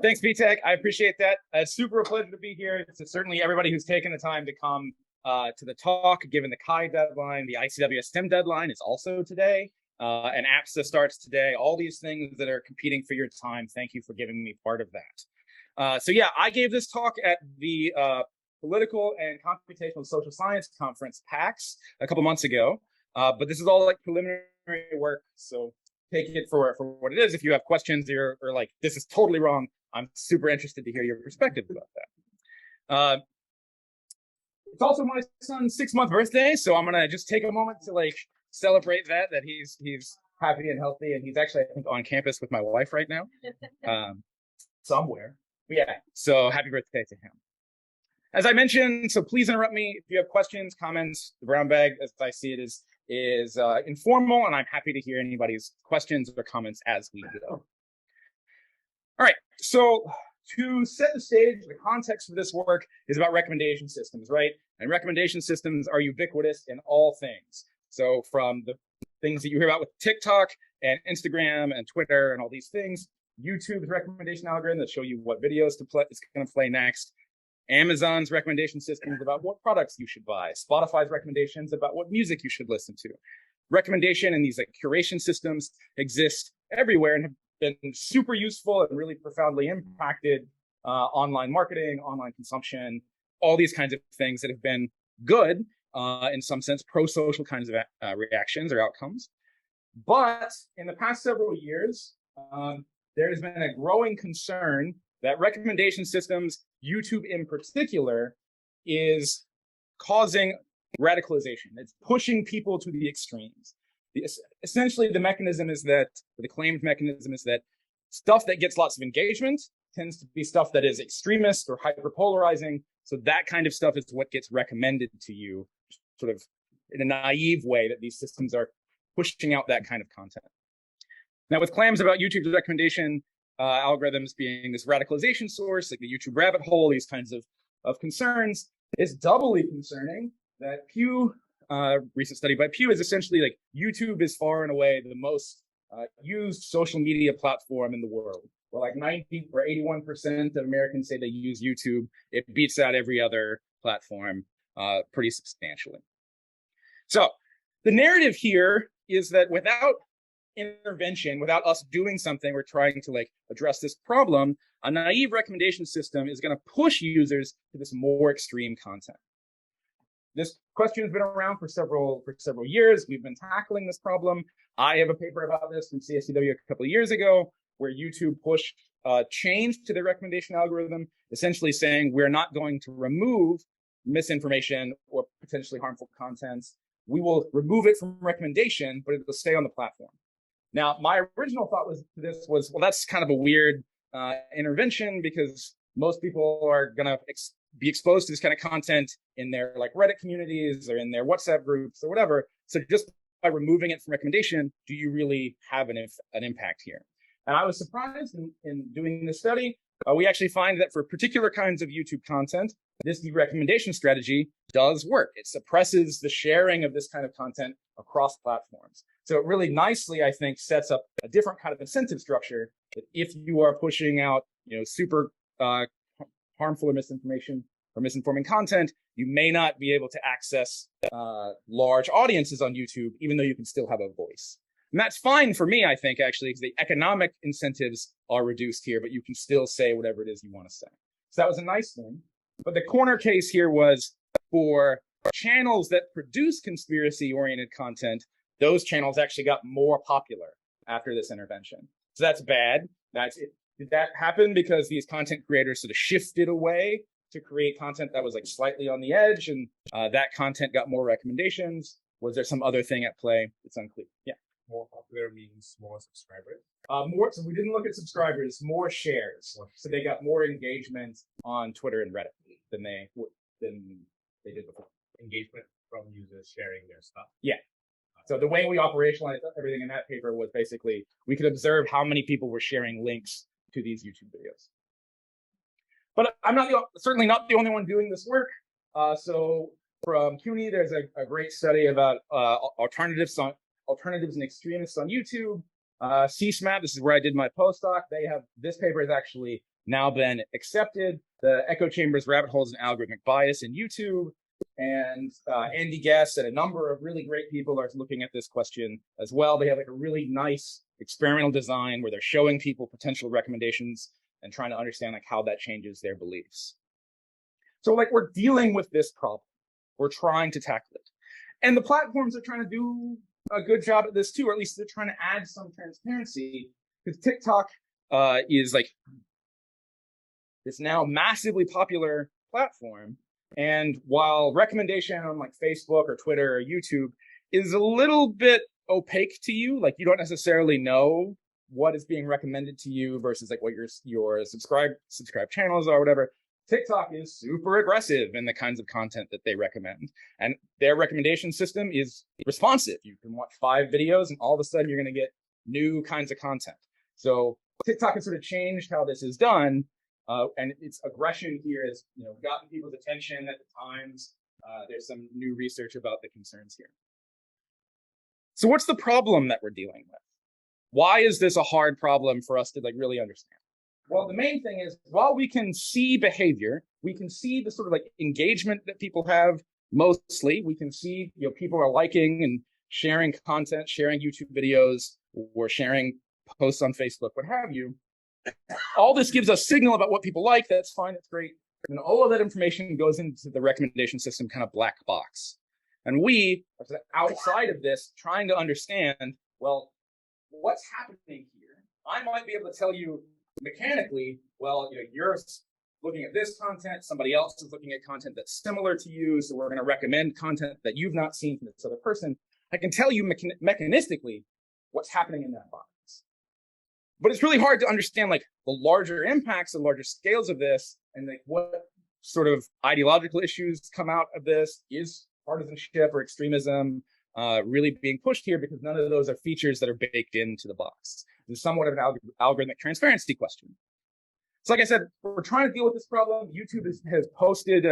Thanks, VTech. I appreciate that. It's super a pleasure to be here. It's certainly everybody who's taken the time to come to the talk, given the CHI deadline. The ICW STEM deadline is also today, and APSA starts today. All these things that are competing for your time, thank you for giving me part of that. So yeah, I gave this talk at the Political and Computational Social Science Conference, PAX, a couple months ago. But this is all like preliminary work, so take it for what it is. If you have questions or like, this is totally wrong, I'm super interested to hear your perspective about that. It's also my son's 6-month birthday, so I'm gonna just take a moment to like celebrate that he's happy and healthy, and he's actually, I think, on campus with my wife right now, somewhere. But yeah, so happy birthday to him. As I mentioned, so please interrupt me if you have questions, comments. The brown bag, as I see it, is informal, and I'm happy to hear anybody's questions or comments as we go. All right, so to set the stage, the context for this work is about recommendation systems, right? And recommendation systems are ubiquitous in all things. So from the things that you hear about with TikTok and Instagram and Twitter and all these things, YouTube's recommendation algorithm that show you what videos to play is going to play next, Amazon's recommendation systems about what products you should buy, Spotify's recommendations about what music you should listen to. Recommendation and these like curation systems exist everywhere and have been super useful and really profoundly impacted online marketing, online consumption, all these kinds of things that have been good, in some sense, pro-social kinds of reactions or outcomes. But in the past several years, there has been a growing concern that recommendation systems, YouTube in particular, is causing radicalization. It's pushing people to the extremes. Essentially, the mechanism is that, the claimed mechanism is that stuff that gets lots of engagement tends to be stuff that is extremist or hyperpolarizing. So that kind of stuff is what gets recommended to you, sort of in a naive way that these systems are pushing out that kind of content. Now, with claims about YouTube's recommendation algorithms being this radicalization source, like the YouTube rabbit hole, these kinds of concerns, it's doubly concerning that Pew, recent study by Pew, is essentially like YouTube is far and away the most used social media platform in the world. Well, like 90 or 81% of Americans say they use YouTube. It beats out every other platform pretty substantially. So the narrative here is that without intervention, without us doing something, we're trying to like address this problem, a naive recommendation system is going to push users to this more extreme content. This question has been around for several years. We've been tackling this problem. I have a paper about this from CSCW a couple of years ago, where YouTube pushed change to their recommendation algorithm, essentially saying we're not going to remove misinformation or potentially harmful contents. We will remove it from recommendation, but it will stay on the platform. Now, my original thought was, well, that's kind of a weird intervention, because most people are going to be exposed to this kind of content in their like Reddit communities or in their WhatsApp groups or whatever. So just by removing it from recommendation, do you really have an impact here? And I was surprised in doing this study. We actually find that for particular kinds of YouTube content, this derecommendation strategy does work. It suppresses the sharing of this kind of content across platforms. So it really nicely, I think, sets up a different kind of incentive structure that if you are pushing out, super harmful or misinformation or misinforming content, you may not be able to access large audiences on YouTube, even though you can still have a voice. And that's fine for me, I think, actually, because the economic incentives are reduced here, but you can still say whatever it is you want to say. So that was a nice thing. But the corner case here was for channels that produce conspiracy-oriented content, those channels actually got more popular after this intervention. So that's bad. Did that happen because these content creators sort of shifted away to create content that was like slightly on the edge, and that content got more recommendations? Was there some other thing at play? It's unclear. Yeah. More popular means more subscribers? So we didn't look at subscribers, more shares. So they got more engagement on Twitter and Reddit than they did before. Engagement from users sharing their stuff? Yeah. So the way we operationalized everything in that paper was basically we could observe how many people were sharing links to these YouTube videos. But I'm certainly not the only one doing this work. So from CUNY, there's a great study about alternatives and extremists on YouTube. CSMAP, this is where I did my postdoc. This paper has actually now been accepted. The echo chambers, rabbit holes, and algorithmic bias in YouTube. And Andy Guest and a number of really great people are looking at this question as well. They have like a really nice experimental design where they're showing people potential recommendations and trying to understand like how that changes their beliefs. So like we're dealing with this problem. We're trying to tackle it. And the platforms are trying to do a good job at this too, or at least they're trying to add some transparency, because TikTok is like this now massively popular platform. And while recommendation on like Facebook or Twitter or YouTube is a little bit opaque to you, like you don't necessarily know what is being recommended to you versus like what your subscribe channels are or whatever, TikTok is super aggressive in the kinds of content that they recommend. And their recommendation system is responsive. You can watch 5 videos and all of a sudden you're going to get new kinds of content. So TikTok has sort of changed how this is done. And its aggression here has, gotten people's attention at the times. There's some new research about the concerns here. So what's the problem that we're dealing with? Why is this a hard problem for us to like really understand? Well, the main thing is, while we can see behavior, we can see the sort of like engagement that people have mostly. We can see, people are liking and sharing content, sharing YouTube videos, or sharing posts on Facebook, what have you. All this gives us signal about what people like. That's fine. That's great. And all of that information goes into the recommendation system kind of black box. And we are outside of this trying to understand, well, what's happening here? I might be able to tell you mechanically, well, you're looking at this content, somebody else is looking at content that's similar to you, so we're going to recommend content that you've not seen from this other person. I can tell you mechanistically what's happening in that box. But it's really hard to understand like the larger impacts and larger scales of this, and like what sort of ideological issues come out of this. Is partisanship or extremism really being pushed here? Because none of those are features that are baked into the box. It's somewhat of an algorithmic transparency question. So like I said, we're trying to deal with this problem. YouTube has posted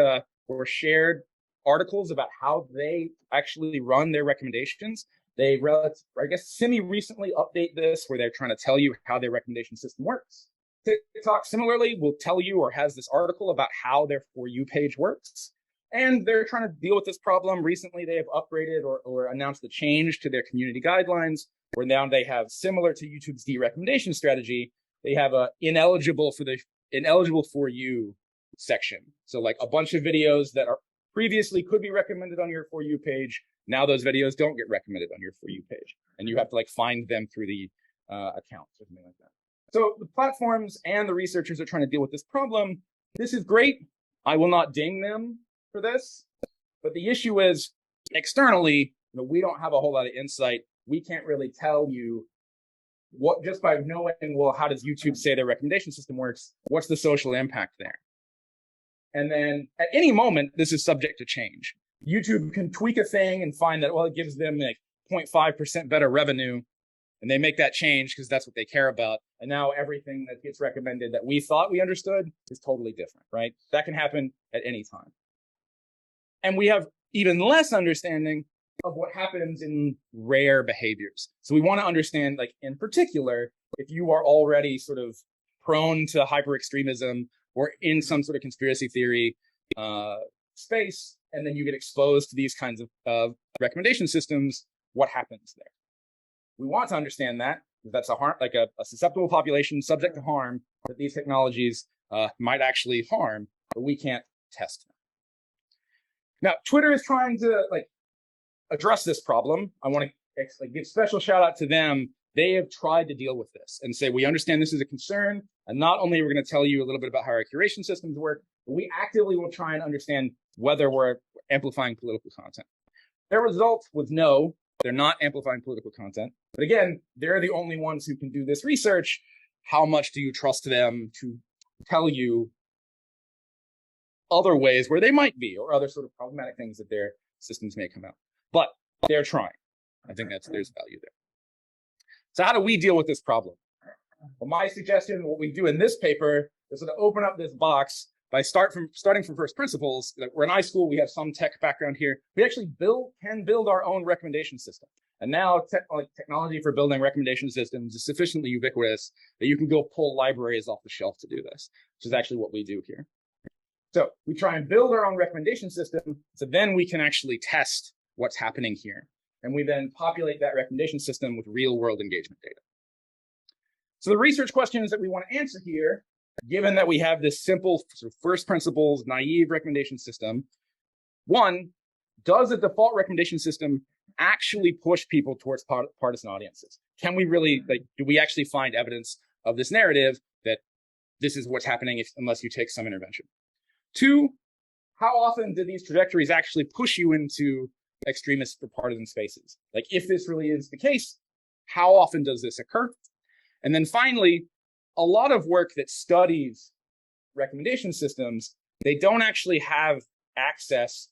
or shared articles about how they actually run their recommendations. They, semi-recently update this where they're trying to tell you how their recommendation system works. TikTok similarly will tell you or has this article about how their For You page works. And they're trying to deal with this problem. Recently, they have upgraded or announced a change to their community guidelines, where now they have, similar to YouTube's derecommendation strategy, they have a ineligible for you section. So like a bunch of videos that are previously could be recommended on your For You page, now those videos don't get recommended on your For You page, and you have to like find them through the account or something like that. So the platforms and the researchers are trying to deal with this problem. This is great. I will not ding them for this, but the issue is externally, we don't have a whole lot of insight. We can't really tell you what, just by knowing, well, how does YouTube say their recommendation system works? What's the social impact there? And then at any moment, this is subject to change. YouTube can tweak a thing and find that, well, it gives them like 0.5% better revenue. And they make that change because that's what they care about. And now everything that gets recommended that we thought we understood is totally different, right? That can happen at any time. And we have even less understanding of what happens in rare behaviors. So we want to understand, like in particular, if you are already sort of prone to hyper extremism or in some sort of conspiracy theory space, and then you get exposed to these kinds of recommendation systems, what happens there? We want to understand that, because that's a susceptible population subject to harm that these technologies might actually harm, but we can't test them. Now, Twitter is trying to address this problem. I want to give special shout out to them. They have tried to deal with this and say, we understand this is a concern. And not only are we going to tell you a little bit about how our curation systems work, but we actively will try and understand whether we're amplifying political content. Their result was no, they're not amplifying political content. But again, they're the only ones who can do this research. How much do you trust them to tell you other ways where they might be, or other sort of problematic things that their systems may come out? But they're trying. I think there's value there. So how do we deal with this problem? Well, my suggestion, what we do in this paper, is sort of open up this box by starting from first principles. We're in iSchool, we have some tech background here. We actually can build our own recommendation system. And now technology for building recommendation systems is sufficiently ubiquitous that you can go pull libraries off the shelf to do this, which is actually what we do here. So we try and build our own recommendation system, so then we can actually test what's happening here. And we then populate that recommendation system with real world engagement data. So the research questions that we want to answer here, given that we have this simple sort of first principles, naive recommendation system, one, does a default recommendation system actually push people towards partisan audiences? Can we really, do we actually find evidence of this narrative that this is what's happening unless you take some intervention? Two, how often do these trajectories actually push you into extremist or partisan spaces? Like, if this really is the case, how often does this occur? And then finally, a lot of work that studies recommendation systems, they don't actually have access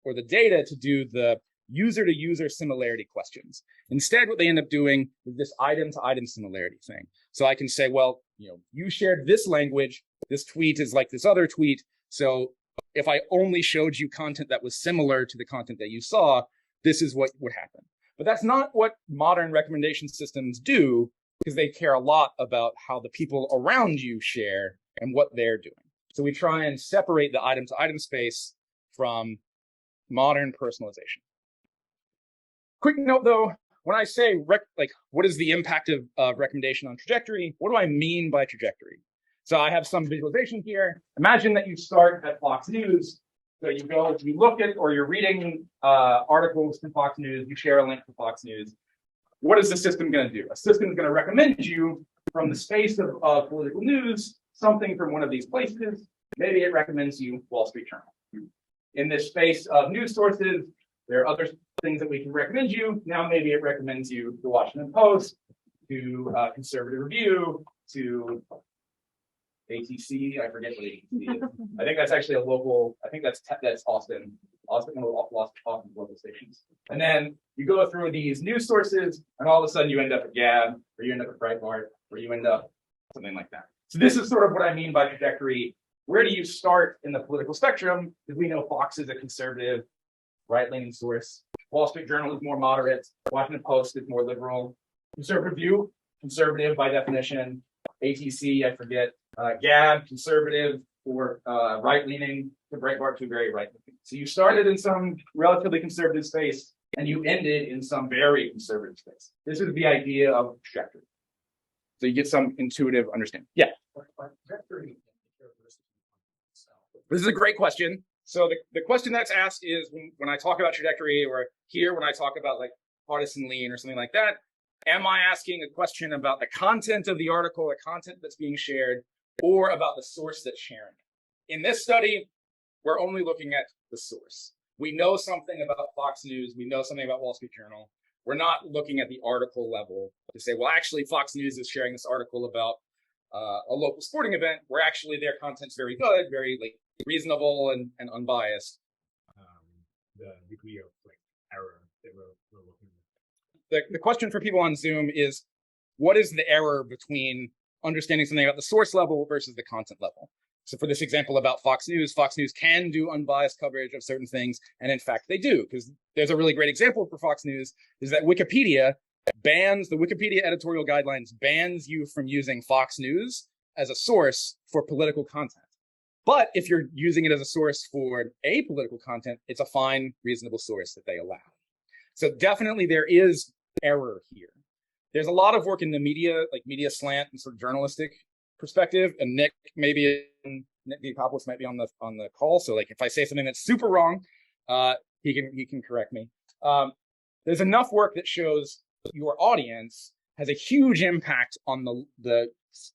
or the data to do the user-to-user similarity questions. Instead, what they end up doing is this item-to-item similarity thing. So I can say, well, you shared this language, this tweet is like this other tweet, so if I only showed you content that was similar to the content that you saw, this is what would happen. But that's not what modern recommendation systems do, because they care a lot about how the people around you share and what they're doing. So we try and separate the item-to-item space from modern personalization. Quick note though, when I say what is the impact of recommendation on trajectory, what do I mean by trajectory? So I have some visualization here. Imagine that you start at Fox News. So you look at, or you're reading articles from Fox News, you share a link to Fox News. What is the system going to do? A system is going to recommend you from the space of political news, something from one of these places. Maybe it recommends you Wall Street Journal. In this space of news sources, there are other things that we can recommend you. Now maybe it recommends you the Washington Post, to Conservative Review, to ATC. I forget what ATC is. I think that's actually a local. I think that's Austin. Austin local stations. And then you go through these news sources, and all of a sudden you end up at Gab, or you end up at Breitbart, or you end up something like that. So this is sort of what I mean by trajectory. Where do you start in the political spectrum? Because we know Fox is a conservative, right-leaning source. Wall Street Journal is more moderate. Washington Post is more liberal. Conservative View, conservative by definition. ATC, I forget. Gab, conservative or right-leaning. The Breitbart to very right-leaning. So you started in some relatively conservative space, and you ended in some very conservative space. This is the idea of trajectory. So you get some intuitive understanding. Yeah. This is a great question. So the question that's asked is when I talk about trajectory, or here when I talk about like partisan lean or something like that, am I asking a question about the content of the article, the content that's being shared, or about the source that's sharing it? In this study, we're only looking at the source. We know something about Fox News. We know something about Wall Street Journal. We're not looking at the article level to say, well, actually, Fox News is sharing this article about a local sporting event where actually their content's very good, very reasonable and unbiased. The degree of error that we're looking at. The question for people on Zoom is, what is the error between understanding something about the source level versus the content level? So for this example about Fox News can do unbiased coverage of certain things, and in fact they do, because there's a really great example for Fox News is that Wikipedia bans, the Wikipedia editorial guidelines bans you from using Fox News as a source for political content. But if you're using it as a source for apolitical content, it's a fine, reasonable source that they allow. So definitely there is error here. There's a lot of work in the media, like media slant and sort of journalistic perspective, and Nick Diopoulos might be on the call. So like if I say something that's super wrong, he can correct me. There's enough work that shows your audience has a huge impact on the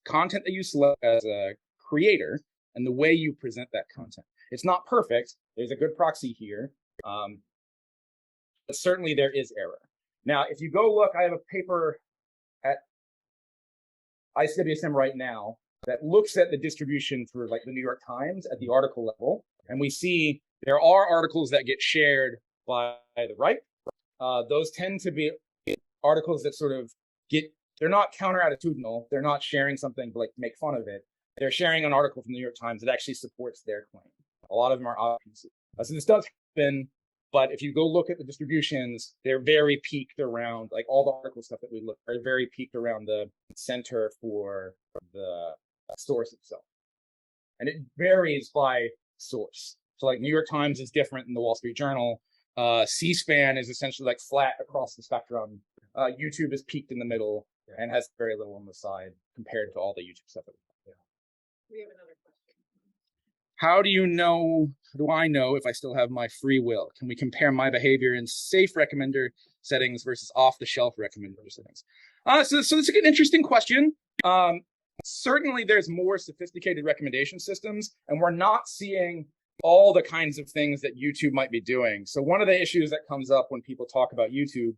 content that you select as a creator and the way you present that content. It's not perfect. There's a good proxy here, but certainly there is error. Now, if you go look, I have a paper at ICWSM right now that looks at the distribution for like the New York Times at the article level, and we see there are articles that get shared by the right. Those tend to be articles that sort of they're not counter-attitudinal. They're not sharing something to like make fun of it. They're sharing an article from the New York Times that actually supports their claim. A lot of them are options. So this does happen. But if you go look at the distributions, they're very peaked around, like all the article stuff that we look are very peaked around the center for the source itself. And it varies by source. So like New York Times is different than the Wall Street Journal. C-SPAN is essentially like flat across the spectrum. YouTube is peaked in the middle and has very little on the side compared to all the YouTube stuff. We have another question. How do I know if I still have my free will? Can we compare my behavior in safe recommender settings versus off-the-shelf recommender settings? So this is an interesting question. Certainly there's more sophisticated recommendation systems, and we're not seeing all the kinds of things that YouTube might be doing. So one of the issues that comes up when people talk about YouTube,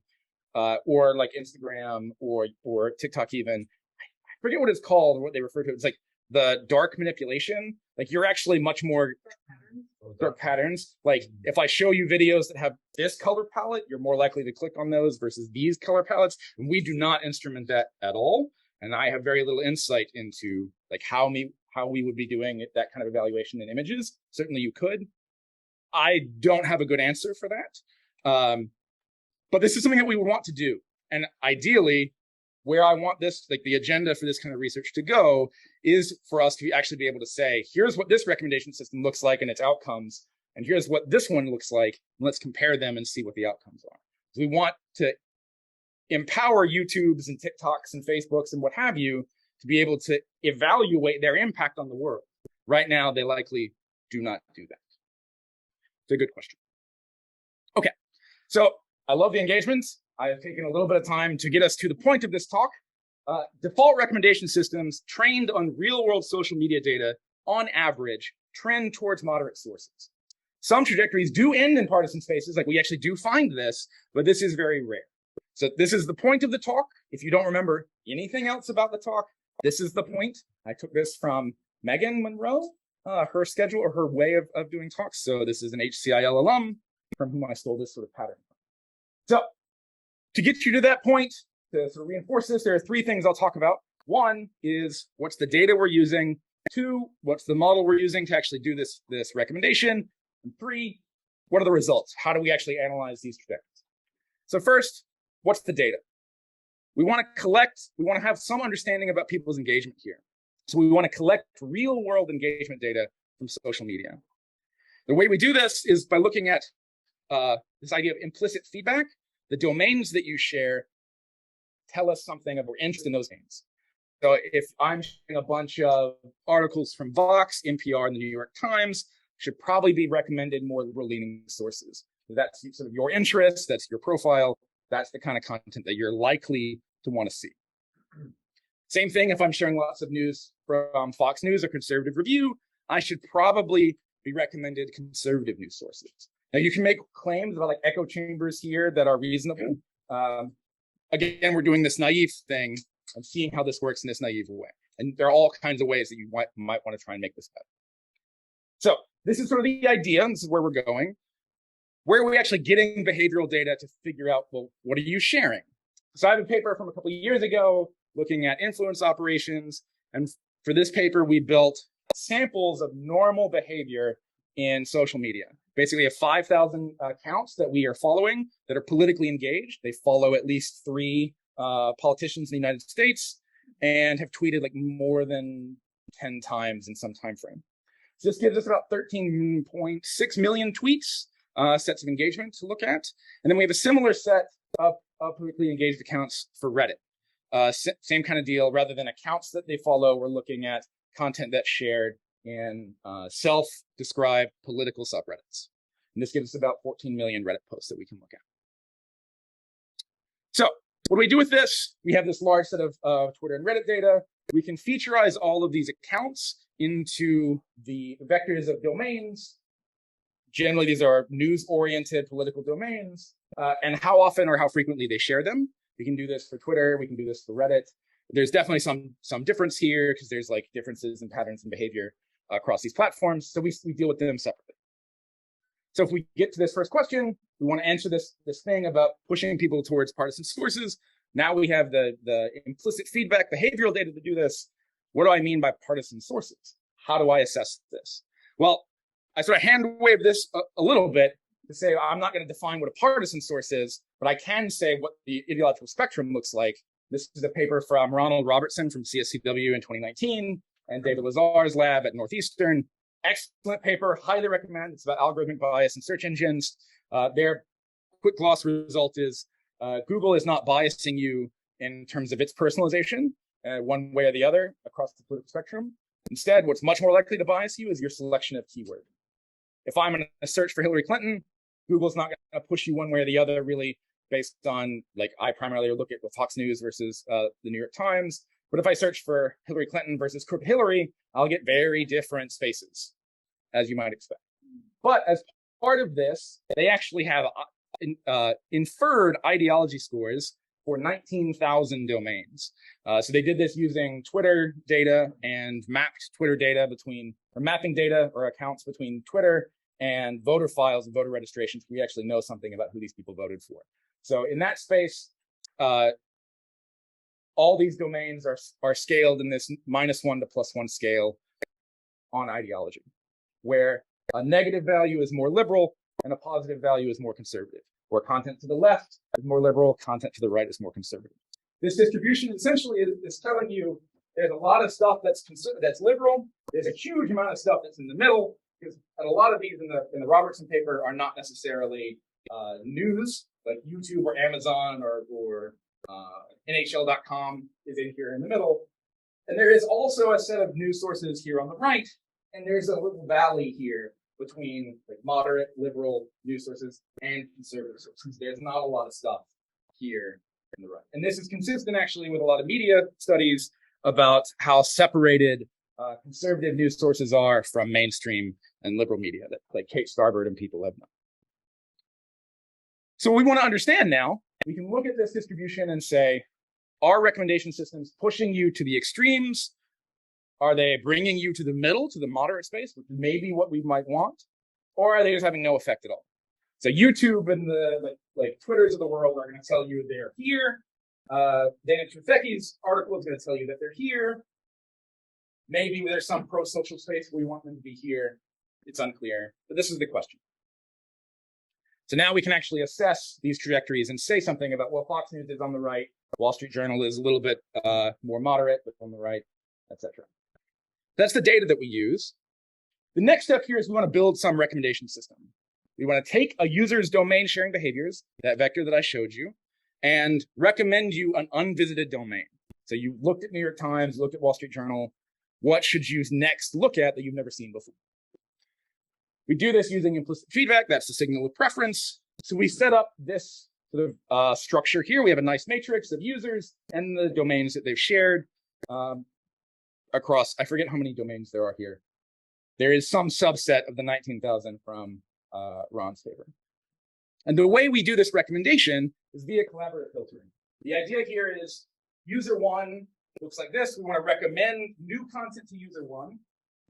or like Instagram or TikTok even, I forget what it's called or what they refer to. It's like the dark manipulation. Like you're actually much more dark patterns. Like if I show you videos that have this color palette, you're more likely to click on those versus these color palettes. And we do not instrument that at all. And I have very little insight into like how we would be doing that kind of evaluation in images. Certainly you could. I don't have a good answer for that. But this is something that we would want to do. And ideally, where I want this, like the agenda for this kind of research to go, is for us to actually be able to say, here's what this recommendation system looks like and its outcomes, and here's what this one looks like, and let's compare them and see what the outcomes are. So we want to empower YouTubes and TikToks and Facebooks and what have you to be able to evaluate their impact on the world. Right now, they likely do not do that. It's a good question. Okay, so I love the engagements. I have taken a little bit of time to get us to the point of this talk. Default recommendation systems trained on real-world social media data, on average, trend towards moderate sources. Some trajectories do end in partisan spaces, like we actually do find this, but this is very rare. So this is the point of the talk. If you don't remember anything else about the talk, this is the point. I took this from Megan Monroe, her schedule or her way of doing talks. So this is an HCIL alum from whom I stole this sort of pattern from. So to get you to that point, to sort of reinforce this, there are three things I'll talk about. One is what's the data we're using. Two, what's the model we're using to actually do this recommendation. And three, what are the results? How do we actually analyze these trajectories? So first, what's the data? We want to have some understanding about people's engagement here. So we want to collect real world engagement data from social media. The way we do this is by looking at this idea of implicit feedback. The domains that you share tell us something of our interest in those domains. So if I'm sharing a bunch of articles from Vox, NPR, and the New York Times, should probably be recommended more liberal-leaning sources. That's sort of your interest, that's your profile, that's the kind of content that you're likely to want to see. Same thing if I'm sharing lots of news from Fox News or Conservative Review, I should probably be recommended conservative news sources. Now you can make claims about like echo chambers here that are reasonable. Again, we're doing this naive thing and seeing how this works in this naive way. And there are all kinds of ways that you might want to try and make this better. So this is sort of the idea, and this is where we're going. Where are we actually getting behavioral data to figure out, well, what are you sharing? So I have a paper from a couple of years ago looking at influence operations. And for this paper, we built samples of normal behavior in social media. Basically, have 5,000 accounts that we are following that are politically engaged. They follow at least 3 politicians in the United States and have tweeted like more than 10 times in some time frame. So this gives us about 13.6 million tweets, sets of engagement to look at. And then we have a similar set of politically engaged accounts for Reddit. Same kind of deal. Rather than accounts that they follow, we're looking at content that's shared in self-described political subreddits. And this gives us about 14 million Reddit posts that we can look at. So what do we do with this? We have this large set of Twitter and Reddit data. We can featureize all of these accounts into the vectors of domains. Generally, these are news-oriented political domains, and how often or how frequently they share them. We can do this for Twitter. We can do this for Reddit. There's definitely some difference here because there's like differences in patterns and behavior across these platforms. So we deal with them separately. So if we get to this first question, we want to answer this thing about pushing people towards partisan sources. Now we have the implicit feedback, behavioral data to do this. What do I mean by partisan sources? How do I assess this? Well, I sort of hand wave this a little bit. to say I'm not going to define what a partisan source is, but I can say what the ideological spectrum looks like. This is a paper from Ronald Robertson from CSCW in 2019 and David Lazar's lab at Northeastern. Excellent paper, highly recommend. It's about algorithmic bias in search engines. Their quick gloss result is Google is not biasing you in terms of its personalization one way or the other across the political spectrum. Instead, what's much more likely to bias you is your selection of keyword. If I'm going to search for Hillary Clinton, Google's not going to push you one way or the other, really based on, like, I primarily look at Fox News versus the New York Times. But if I search for Hillary Clinton versus Crooked Hillary, I'll get very different spaces, as you might expect. But as part of this, they actually have inferred ideology scores for 19,000 domains. So they did this using Twitter data and mapped Twitter data mapping data or accounts between Twitter and voter files and voter registrations. We actually know something about who these people voted for. So in that space, all these domains are scaled in this -1 to +1 scale on ideology, where a negative value is more liberal and a positive value is more conservative, where content to the left is more liberal, content to the right is more conservative. This distribution essentially is telling you there's a lot of stuff that's liberal. There's a huge amount of stuff that's in the middle, and a lot of these in the Robertson paper are not necessarily news, like YouTube or Amazon or NHL.com is in here in the middle. And there is also a set of news sources here on the right, and there's a little valley here between like moderate, liberal news sources and conservative sources. There's not a lot of stuff here in the right. And this is consistent actually with a lot of media studies about how separated conservative news sources are from mainstream and liberal media that like Kate Starbird and people have known. So we want to understand now, we can look at this distribution and say, are recommendation systems pushing you to the extremes? Are they bringing you to the middle, to the moderate space, which is maybe what we might want? Or are they just having no effect at all? So YouTube and the like Twitters of the world are going to tell you they're here. Dana Trufecchi's article is going to tell you that they're here. Maybe there's some pro-social space we want them to be here. It's unclear, but this is the question. So now we can actually assess these trajectories and say something about, well, Fox News is on the right, Wall Street Journal is a little bit more moderate, but on the right, etc. That's the data that we use. The next step here is we want to build some recommendation system. We want to take a user's domain sharing behaviors, that vector that I showed you, and recommend you an unvisited domain. So you looked at New York Times, looked at Wall Street Journal. What should you next look at that you've never seen before? We do this using implicit feedback. That's the signal of preference. So we set up this sort of structure here. We have a nice matrix of users and the domains that they've shared across, I forget how many domains there are here. There is some subset of the 19,000 from Ron's paper. And the way we do this recommendation is via collaborative filtering. The idea here is user one looks like this. We want to recommend new content to user one.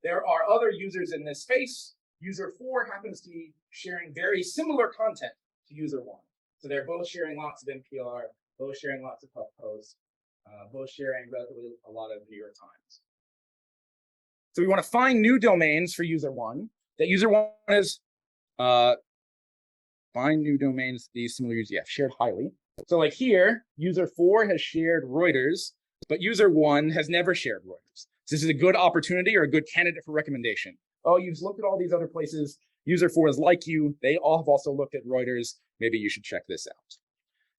There are other users in this space. User 4 happens to be sharing very similar content to user 1. So they're both sharing lots of NPR, both sharing lots of HuffPost, both sharing relatively a lot of New York Times. So we want to find new domains for user 1. That user 1 is find new domains, these similar users, yeah, shared highly. So like here, user 4 has shared Reuters, but user 1 has never shared Reuters. So this is a good opportunity or a good candidate for recommendation. Oh, you've looked at all these other places. User 4 is like you. They all have also looked at Reuters. Maybe you should check this out.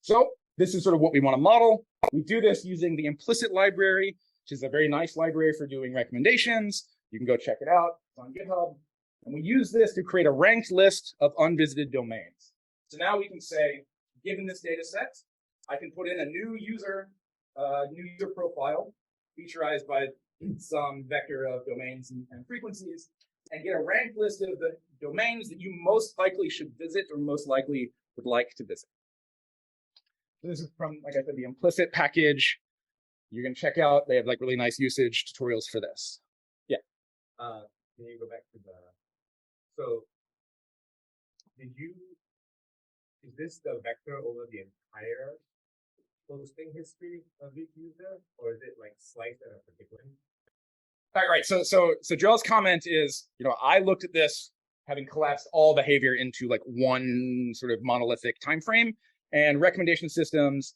So this is sort of what we want to model. We do this using the implicit library, which is a very nice library for doing recommendations. You can go check it out. It's on GitHub. And we use this to create a ranked list of unvisited domains. So now we can say, given this data set, I can put in a new user profile, featurized by some vector of domains and frequencies, and get a ranked list of the domains that you most likely should visit or most likely would like to visit. So this is from, like I said, the implicit package. You can check out, they have like really nice usage tutorials for this. Yeah. Can you go back to so is this the vector over the entire posting history of each user, or is it like sliced at a particular? All right. So Joel's comment is, I looked at this having collapsed all behavior into like one sort of monolithic time frame. And recommendation systems,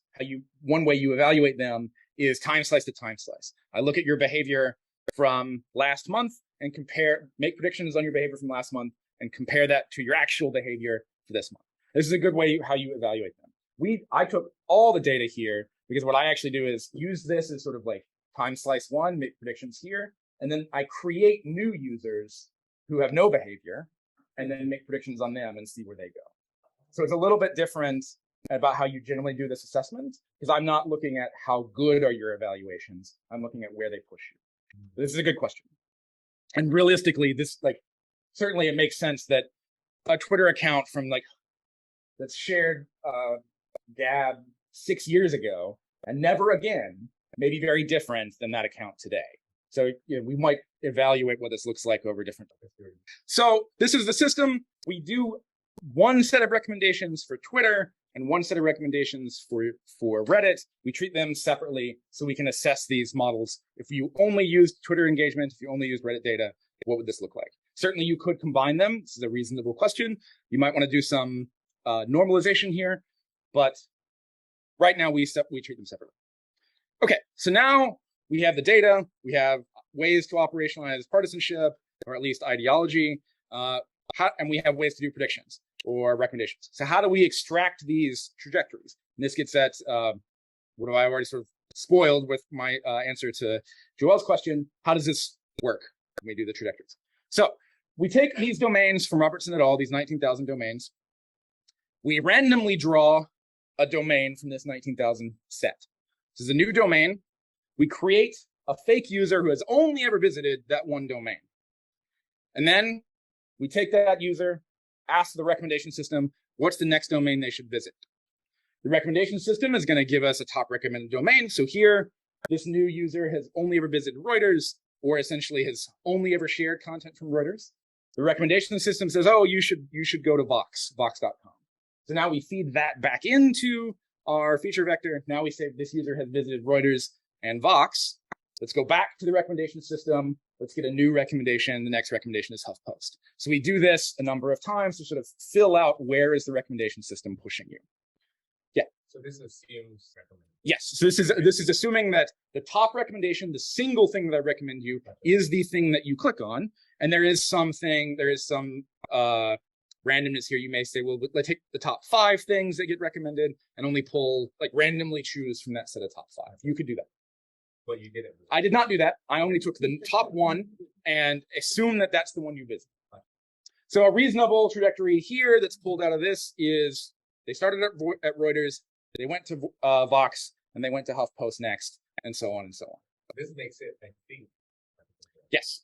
one way you evaluate them is time slice to time slice. I look at your behavior from last month and make predictions on your behavior from last month and compare that to your actual behavior for this month. This is a good way how you evaluate them. I took all the data here because what I actually do is use this as sort of like time slice one, make predictions here, and then I create new users who have no behavior and then make predictions on them and see where they go. So it's a little bit different about how you generally do this assessment, because I'm not looking at how good are your evaluations. I'm looking at where they push you. This is a good question. And realistically, this certainly it makes sense that a Twitter account from that's shared Gab 6 years ago and never again may be very different than that account today. So we might evaluate what this looks like over different periods. So this is the system. We do one set of recommendations for Twitter and one set of recommendations for Reddit. We treat them separately so we can assess these models. If you only use Twitter engagement, if you only use Reddit data, what would this look like? Certainly you could combine them. This is a reasonable question. You might want to do some normalization here, but right now we treat them separately. Okay, so now we have the data, we have ways to operationalize partisanship, or at least ideology, and we have ways to do predictions or recommendations. So how do we extract these trajectories? And this gets at what I already sort of spoiled with my answer to Joel's question. How does this work when we do the trajectories? So we take these domains from Robertson et al., these 19,000 domains. We randomly draw a domain from this 19,000 set. This is a new domain. We create a fake user who has only ever visited that one domain. And then we take that user, ask the recommendation system, what's the next domain they should visit? The recommendation system is going to give us a top recommended domain. So here, this new user has only ever visited Reuters, or essentially has only ever shared content from Reuters. The recommendation system says, oh, you should go to Vox, vox.com. So now we feed that back into our feature vector. Now we say this user has visited Reuters and Vox. Let's go back to the recommendation system. Let's get a new recommendation. The next recommendation is HuffPost. So we do this a number of times to sort of fill out where is the recommendation system pushing you. Yeah. So this assumes recommendation. Yes. So this is assuming that the top recommendation, the single thing that I recommend you, is the thing that you click on. And there is some randomness here. You may say, well, let's take the top 5 things that get recommended and only pull, randomly choose from that set of top 5. You could do that. But you didn't. I did not do that. I only took the top one and assume that that's the one you visit. So a reasonable trajectory here that's pulled out of this is they started at Reuters, they went to Vox, and they went to HuffPost next, and so on and so on. This makes it, I think. Yes.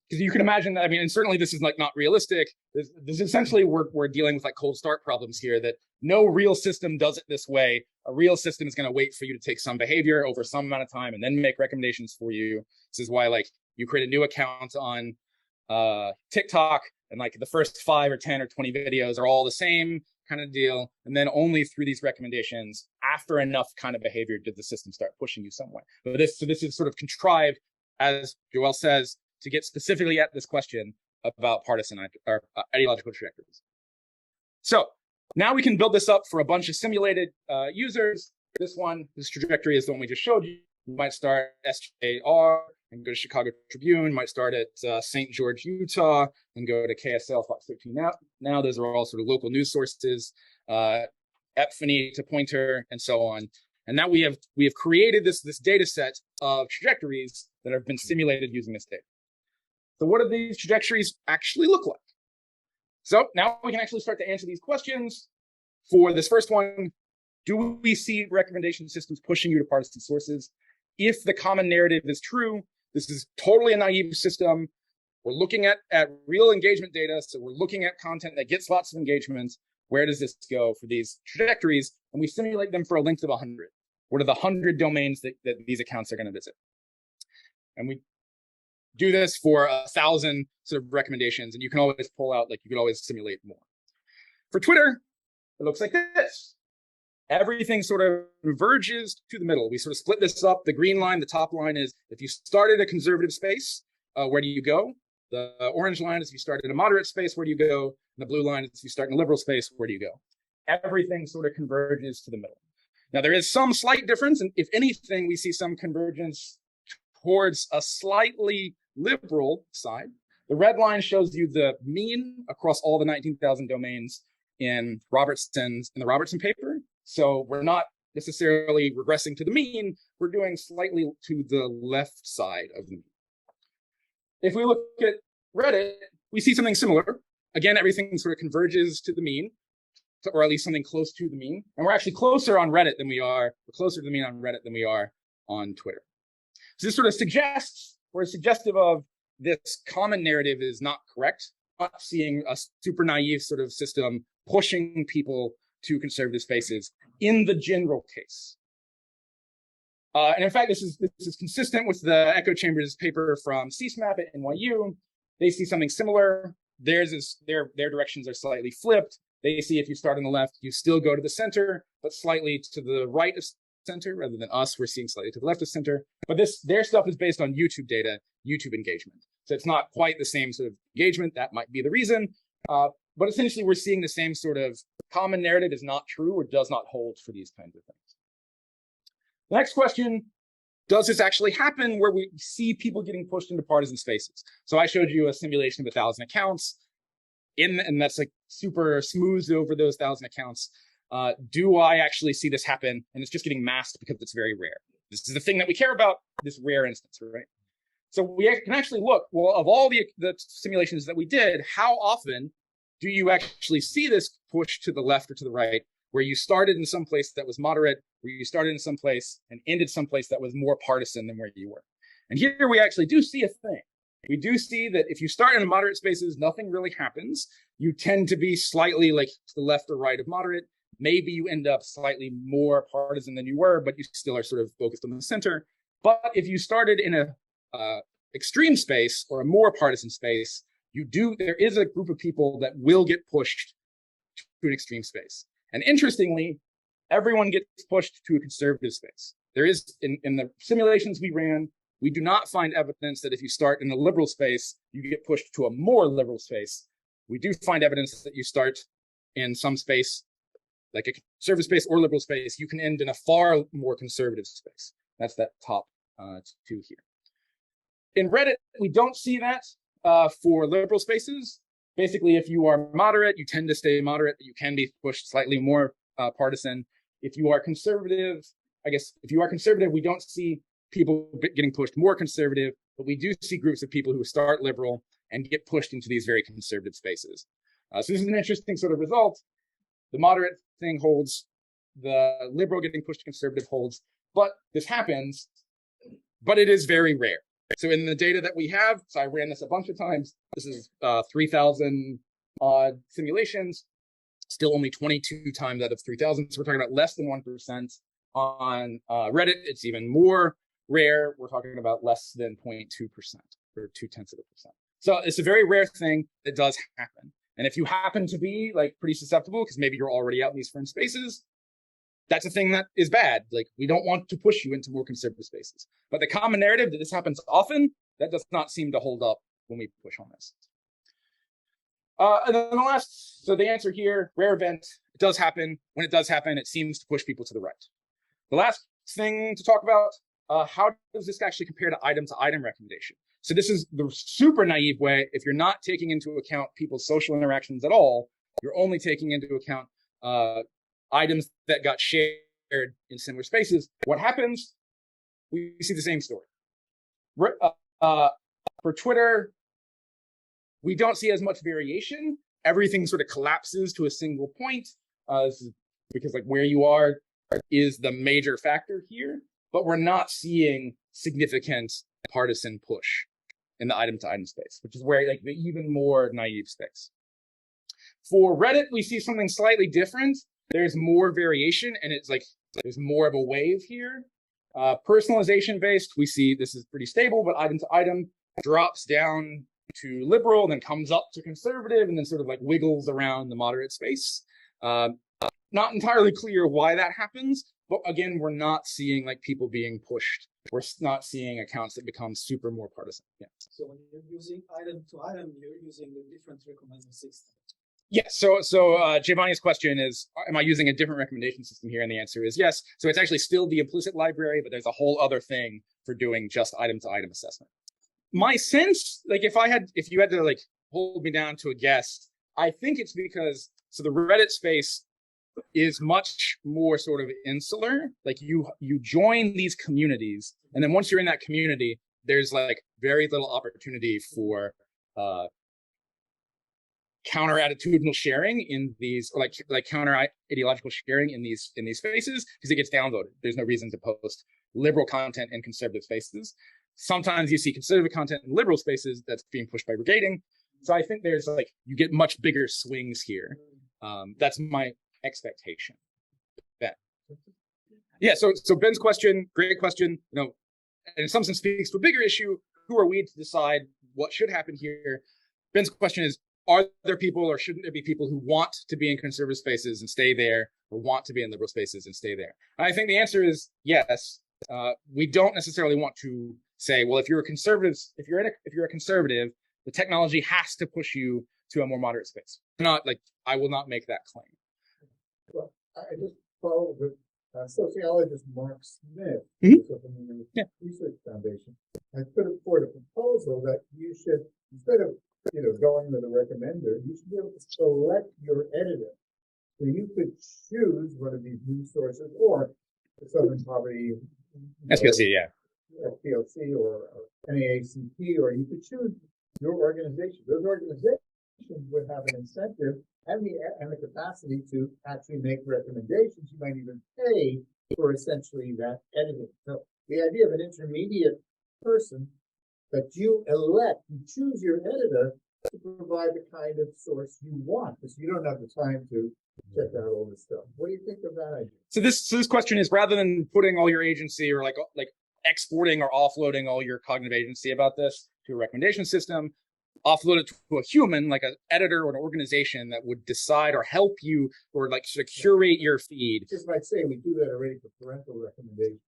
Because you can imagine that, and certainly this is not realistic. This essentially, we're dealing with cold start problems here, that no real system does it this way. A real system is going to wait for you to take some behavior over some amount of time and then make recommendations for you. This is why you create a new account on TikTok and the first 5 or 10 or 20 videos are all the same kind of deal. And then only through these recommendations, after enough kind of behavior, did the system start pushing you somewhere. But this is sort of contrived, as Joel says, to get specifically at this question about partisan or ideological trajectories. So now we can build this up for a bunch of simulated users. This trajectory is the one we just showed you. You might start SJR and go to Chicago Tribune. You might start at St. George, Utah, and go to KSL, Fox 13. Now those are all sort of local news sources, Epphany to Pointer, and so on. And now we have created this data set of trajectories that have been simulated using this data. So what do these trajectories actually look like? So now we can actually start to answer these questions. For this first one, do we see recommendation systems pushing you to partisan sources? If the common narrative is true, this is totally a naive system. We're looking at real engagement data. So we're looking at content that gets lots of engagement. Where does this go for these trajectories? And we simulate them for a length of 100. What are the 100 domains that these accounts are going to visit? And we do this for 1,000 sort of recommendations, and you can always pull out, you could always simulate more. For Twitter, it looks like this. Everything sort of converges to the middle. We sort of split this up. The green line, the top line is if you started a conservative space, where do you go? The orange line is if you start in a moderate space, where do you go? And the blue line is if you start in a liberal space, where do you go? Everything sort of converges to the middle. Now, there is some slight difference, and if anything, we see some convergence towards a slightly liberal side. The red line shows you the mean across all the 19,000 domains in the Robertson paper. So we're not necessarily regressing to the mean, we're doing slightly to the left side of the mean. If we look at Reddit, we see something similar. Again, everything sort of converges to the mean, or at least something close to the mean. And we're actually closer on Reddit than we are, we're closer to the mean on Reddit than we are on Twitter. So this sort of suggests, or is suggestive of, this common narrative is not correct. Not seeing a super naive sort of system pushing people to conservative spaces in the general case. And in fact, this is consistent with the echo chambers paper from CSMAP at NYU. They see something similar. Their directions are slightly flipped. They see if you start on the left, you still go to the center, but slightly to the right of center, rather than us, we're seeing slightly to the left of center. But their stuff is based on YouTube data, YouTube engagement. So it's not quite the same sort of engagement. That might be the reason. But essentially, we're seeing the same sort of common narrative is not true or does not hold for these kinds of things. The next question, does this actually happen where we see people getting pushed into partisan spaces? So I showed you a simulation of 1,000 accounts, and that's like super smoothed over those 1,000 accounts. Do I actually see this happen? And it's just getting masked because it's very rare. This is the thing that we care about, this rare instance, right? So we can actually look, well, of all the simulations that we did, how often do you actually see this push to the left or to the right, where you started in some place that was moderate, where you started in some place and ended someplace that was more partisan than where you were? And here we actually do see a thing. We do see that if you start in moderate spaces, nothing really happens. You tend to be slightly like to the left or right of moderate. Maybe you end up slightly more partisan than you were, but you still are sort of focused on the center. But if you started in a extreme space or a more partisan space, there is a group of people that will get pushed to an extreme space. And interestingly, everyone gets pushed to a conservative space. There is, in the simulations we ran, we do not find evidence that if you start in a liberal space, you get pushed to a more liberal space. We do find evidence that you start in some space, like a conservative space or liberal space, you can end in a far more conservative space. That's that top two here. In Reddit, we don't see that for liberal spaces. Basically, if you are moderate, you tend to stay moderate, but you can be pushed slightly more partisan. If you are conservative, we don't see people getting pushed more conservative, but we do see groups of people who start liberal and get pushed into these very conservative spaces. So this is an interesting sort of result. The moderate thing holds, the liberal getting pushed to conservative holds, but this happens, but it is very rare. So in the data that we have, so I ran this a bunch of times, this is 3,000 odd simulations, still only 22 times out of 3,000. So we're talking about less than 1%. On Reddit, it's even more rare. We're talking about less than 0.2% or 0.2%. So it's a very rare thing that does happen. And if you happen to be like pretty susceptible, because maybe you're already out in these fringe spaces, that's a thing that is bad. Like, we don't want to push you into more conservative spaces. But the common narrative that this happens often, that does not seem to hold up when we push on this. And then the answer here, rare event, it does happen. When it does happen, it seems to push people to the right. The last thing to talk about, how does this actually compare to item recommendation? So this is the super naive way. If you're not taking into account people's social interactions at all, you're only taking into account items that got shared in similar spaces. What happens? We see the same story. For Twitter, we don't see as much variation. Everything sort of collapses to a single point. This is because like where you are is the major factor here, but we're not seeing significant partisan push in the item-to-item space, which is where like the even more naive space. For Reddit, we see something slightly different. There's more variation, and it's like there's more of a wave here. Personalization based, we see this is pretty stable, but item to item drops down to liberal, then comes up to conservative, and then sort of like wiggles around the moderate space. not entirely clear why that happens, but again, we're not seeing like people being pushed. We're not seeing accounts that become super more partisan. Yeah. So when you're using item to item, you're using a different recommendation system. Yes. So Giovanni's question is, am I using a different recommendation system here? And the answer is yes. So it's actually still the implicit library, but there's a whole other thing for doing just item to item assessment. My sense, like if you had to like hold me down to a guess, I think it's because, so the Reddit space is much more sort of insular. Like you join these communities, and then once you're in that community, there's like very little opportunity for counter attitudinal sharing in these, or like counter ideological sharing in these spaces, because it gets downvoted. There's no reason to post liberal content in conservative spaces. Sometimes you see conservative content in liberal spaces that's being pushed by brigading. So I think there's like, you get much bigger swings here. That's my expectation. Ben. Yeah, so Ben's question, great question. You know, and in some sense speaks to a bigger issue. Who are we to decide what should happen here? Ben's question is, are there people, or shouldn't there be people who want to be in conservative spaces and stay there, or want to be in liberal spaces and stay there? And I think the answer is yes. We don't necessarily want to say, well, if you're a conservative, if you're a conservative, the technology has to push you to a more moderate space. Not like, I will not make that claim. Well, I just follow with sociologist Mark Smith from the Research Foundation. I put forward a proposal that you should, instead of going with a recommender, you should be able to select your editor. So you could choose one of these news sources, or the Southern Poverty, SPLC, yeah, SPLC, or NAACP, or you could choose your organization. Those organizations would have an incentive and the capacity to actually make recommendations. You might even pay for essentially that editing. So the idea of an intermediate person that you elect, you choose your editor to provide the kind of source you want, because you don't have the time to check out all this stuff. What do you think of that idea? So this question is, rather than putting all your agency, or like exporting or offloading all your cognitive agency about this to a recommendation system, offload it to a human, like an editor or an organization that would decide or help you, or like sort of curate your feed. Just might say we do that already for parental recommendation.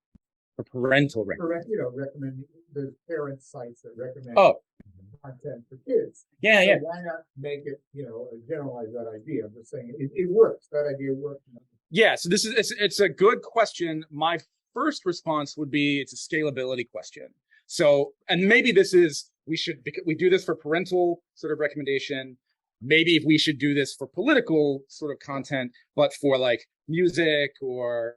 For parental recommendation. Recommend there's parent sites that recommend content for kids. Yeah, so why not make it, generalize that idea? I'm just saying it works. That idea works. Yeah, so it's a good question. My first response would be, it's a scalability question. So, and maybe this is, we do this for parental sort of recommendation. Maybe if we should do this for political sort of content, but for like music or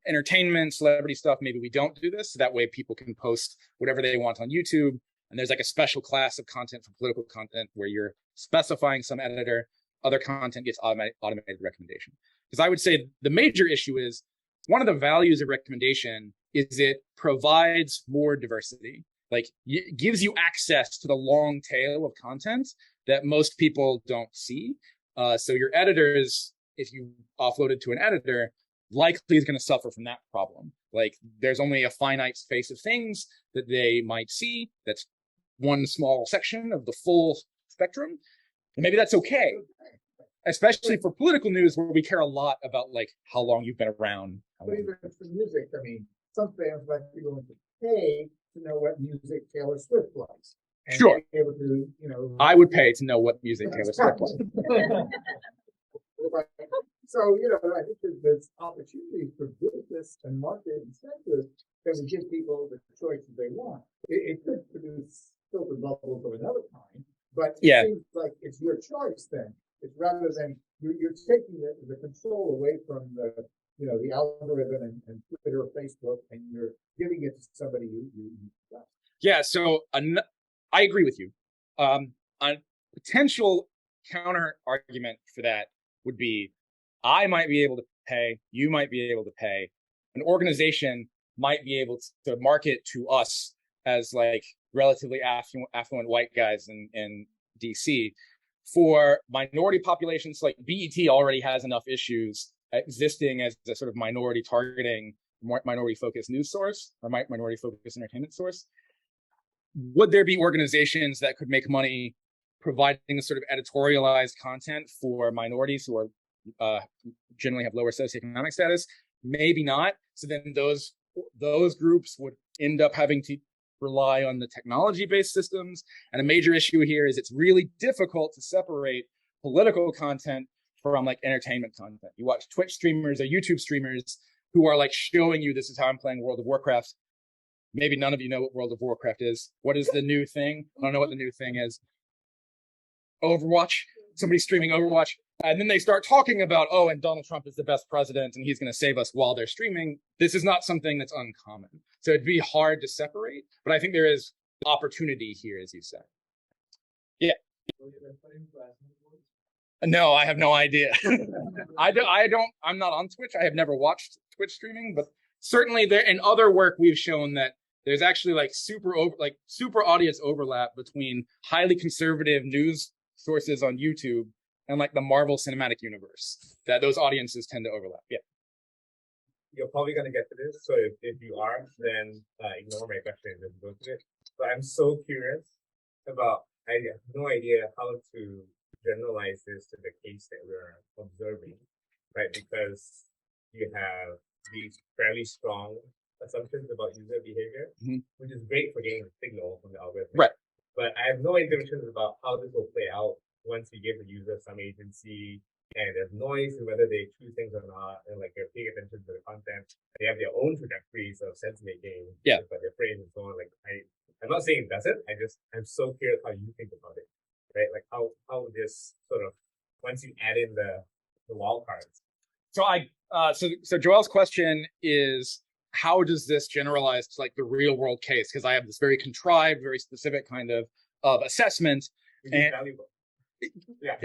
entertainment, celebrity stuff, maybe we don't do this. So that way people can post whatever they want on YouTube. And there's like a special class of content for political content where you're specifying some editor, other content gets automated recommendation. Because I would say the major issue is, one of the values of recommendation is it provides more diversity. Like, it gives you access to the long tail of content that most people don't see. So your editors, if you offload it to an editor, likely is going to suffer from that problem. Like, there's only a finite space of things that they might see. That's one small section of the full spectrum. And maybe that's okay, especially for political news, where we care a lot about like how long you've been around. But even for music, I mean, some fans might be willing to pay to know what music Taylor Swift likes. And sure. Be able to, I would pay to know what music Taylor Swift likes. So, I think there's opportunities for business and market incentives that would give people the choices they want. It could produce filter bubbles of another kind, but it seems like it's your choice then. It's rather than you're taking the control away from the algorithm and Twitter or Facebook, and you're giving it to somebody you trust. Yeah, so I agree with you. A potential counter argument for that would be, I might be able to pay, you might be able to pay, an organization might be able to market to us as like relatively affluent white guys in DC. For minority populations, like BET already has enough issues existing as a sort of minority targeting, minority focused news source, or minority focused entertainment source. Would there be organizations that could make money providing a sort of editorialized content for minorities who are generally have lower socioeconomic status, maybe not. So then those groups would end up having to rely on the technology-based systems. And a major issue here is it's really difficult to separate political content from like entertainment content. You watch Twitch streamers or YouTube streamers who are like showing you, this is how I'm playing World of Warcraft. Maybe none of you know what World of Warcraft is. What is the new thing? I don't know what the new thing is. Overwatch. Somebody's streaming Overwatch. And then they start talking about, oh, and Donald Trump is the best president and he's going to save us while they're streaming. This is not something that's uncommon. So it'd be hard to separate, but I think there is opportunity here, as you said. Yeah. No, I have no idea. I'm not on Twitch. I have never watched Twitch streaming, but certainly there in other work we've shown that there's actually like super audience overlap between highly conservative news sources on YouTube and like the Marvel Cinematic Universe, that those audiences tend to overlap. Yeah. You're probably going to get to this, so if you are, then ignore my question and just go to it. But I'm so curious about, I have no idea how to generalize this to the case that we're observing, right? Because you have these fairly strong assumptions about user behavior, which is great for getting a signal from the algorithm. Right. But I have no intuitions about how this will play out once you give the user some agency and there's noise and whether they choose things or not, and like they're paying attention to the content. They have their own trajectories of sense making, but their phrase and so on. Like I'm not saying it doesn't. I'm so curious how you think about it, right? Like how this sort of, once you add in the wild cards. So Joel's question is, how does this generalize to like the real world case? Because I have this very contrived, very specific kind of assessment. Which is valuable. Yeah,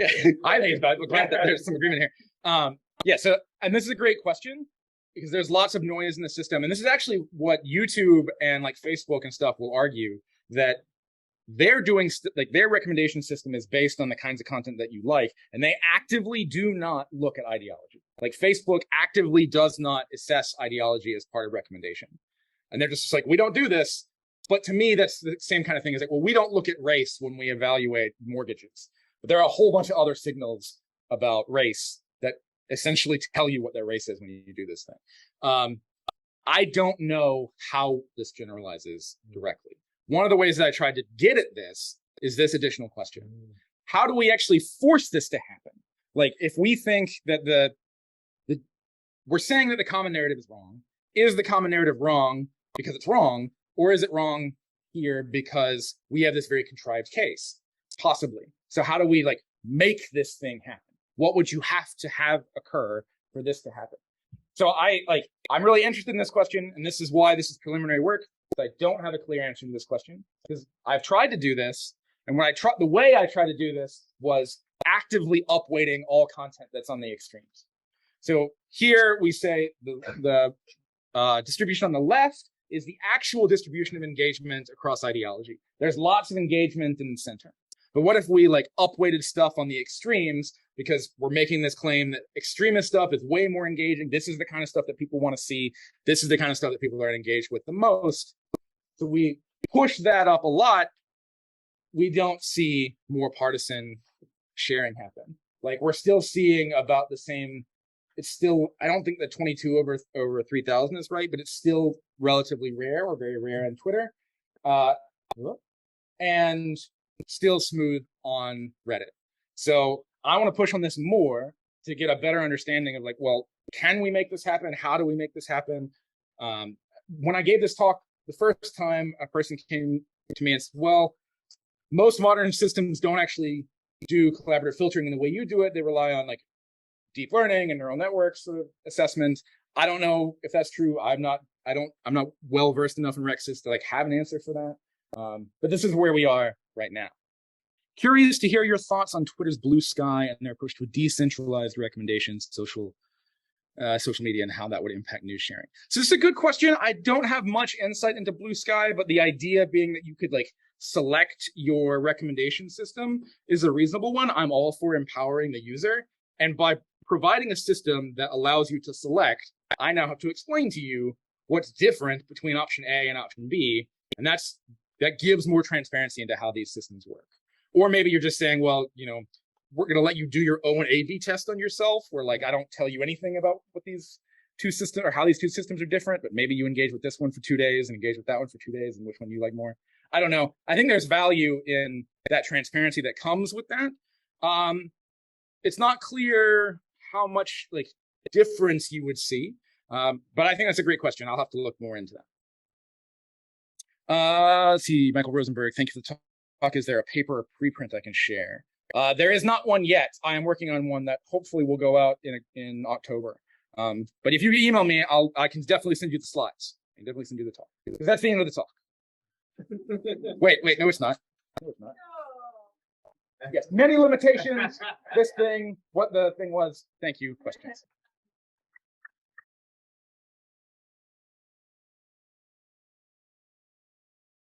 I think it's valuable. Glad that there's some agreement here. So, and this is a great question because there's lots of noise in the system. And this is actually what YouTube and like Facebook and stuff will argue, that they're doing like their recommendation system is based on the kinds of content that you like, and they actively do not look at ideology. Like Facebook actively does not assess ideology as part of recommendation, and they're just like, we don't do this. But to me, that's the same kind of thing as like, well, we don't look at race when we evaluate mortgages, but there are a whole bunch of other signals about race that essentially tell you what their race is when you do this thing. I don't know how this generalizes directly. One of the ways that I tried to get at this is this additional question. How do we actually force this to happen? Like, if we think that we're saying that the common narrative is wrong, is the common narrative wrong because it's wrong, or is it wrong here because we have this very contrived case? Possibly. So how do we like make this thing happen? What would you have to have occur for this to happen? So I'm really interested in this question, and this is why this is preliminary work. I don't have a clear answer to this question because I've tried to do this, and the way I tried to do this was actively upweighting all content that's on the extremes. So here we say the distribution on the left is the actual distribution of engagement across ideology. There's lots of engagement in the center. But what if we like upweighted stuff on the extremes because we're making this claim that extremist stuff is way more engaging. This is the kind of stuff that people want to see. This is the kind of stuff that people are engaged with the most. So we push that up a lot. We don't see more partisan sharing happen. Like we're still seeing about the same. It's still, I don't think that 22 over 3,000 is right, but it's still relatively rare or very rare on Twitter. And still smooth on Reddit. So I want to push on this more to get a better understanding of like, well, can we make this happen? How do we make this happen? When I gave this talk the first time, a person came to me and said, well, most modern systems don't actually do collaborative filtering in the way you do it. They rely on like deep learning and neural networks sort of assessment. I don't know if that's true. I'm not well versed enough in Rexis to like have an answer for that. But this is where we are right now. Curious to hear your thoughts on Twitter's blue sky and their approach to decentralized recommendations, social media, and how that would impact news sharing. So this is a good question. I don't have much insight into blue sky, but the idea being that you could like select your recommendation system is a reasonable one. I'm all for empowering the user. And by providing a system that allows you to select, I now have to explain to you what's different between option A and option B. And that gives more transparency into how these systems work. Or maybe you're just saying, well, we're going to let you do your own A/B test on yourself, where like I don't tell you anything about what these two systems or how these two systems are different, but maybe you engage with this one for 2 days and engage with that one for 2 days, and which one you like more. I don't know. I think there's value in that transparency that comes with that. It's not clear how much like difference you would see, but I think that's a great question. I'll have to look more into that. Let's see, Michael Rosenberg, thank you for the talk. Is there a paper or preprint I can share? There is not one yet. I am working on one that hopefully will go out in October. But if you email me, I can definitely send you the slides. I can definitely send you the talk. Because that's the end of the talk. Wait, no, it's not. No, it's not. Yes, many limitations. This thing, what the thing was. Thank you. Questions.